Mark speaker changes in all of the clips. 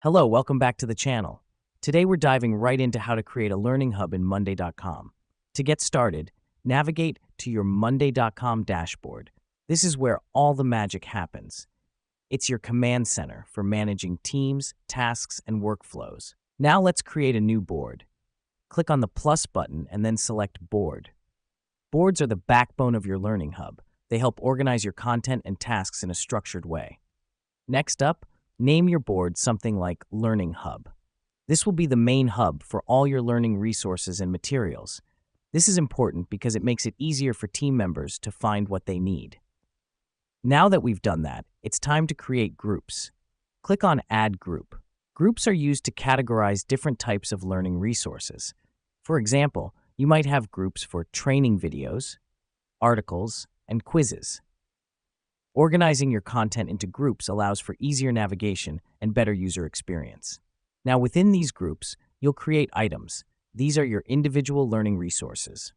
Speaker 1: Hello, welcome back to the channel. Today we're diving right into how to create a learning hub in Monday.com. To get started, navigate to your Monday.com dashboard. This is where all the magic happens. It's your command center for managing teams, tasks, and workflows. Now let's create a new board. Click on the plus button and then select Board. Boards are the backbone of your learning hub. They help organize your content and tasks in a structured way. Next up, name your board something like Learning Hub. This will be the main hub for all your learning resources and materials. This is important because it makes it easier for team members to find what they need. Now that we've done that, it's time to create groups. Click on Add Group. Groups are used to categorize different types of learning resources. For example, you might have groups for training videos, articles, and quizzes. Organizing your content into groups allows for easier navigation and better user experience. Now, within these groups, you'll create items. These are your individual learning resources.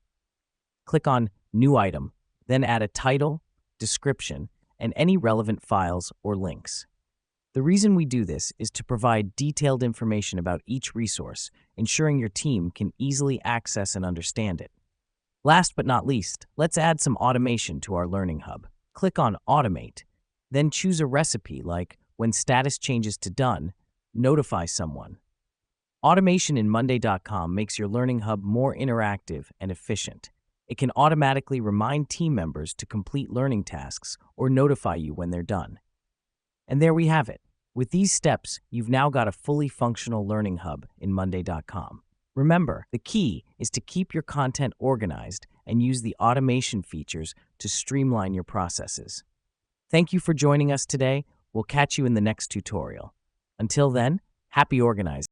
Speaker 1: Click on New Item, then add a title, description, and any relevant files or links. The reason we do this is to provide detailed information about each resource, ensuring your team can easily access and understand it. Last but not least, let's add some automation to our Learning Hub. Click on Automate, then choose a recipe like when status changes to done, notify someone. Automation in Monday.com makes your Learning Hub more interactive and efficient. It can automatically remind team members to complete learning tasks or notify you when they're done. And there we have it. With these steps, you've now got a fully functional Learning Hub in Monday.com. Remember, the key is to keep your content organized and use the automation features to streamline your processes. Thank you for joining us today. We'll catch you in the next tutorial. Until then, happy organizing.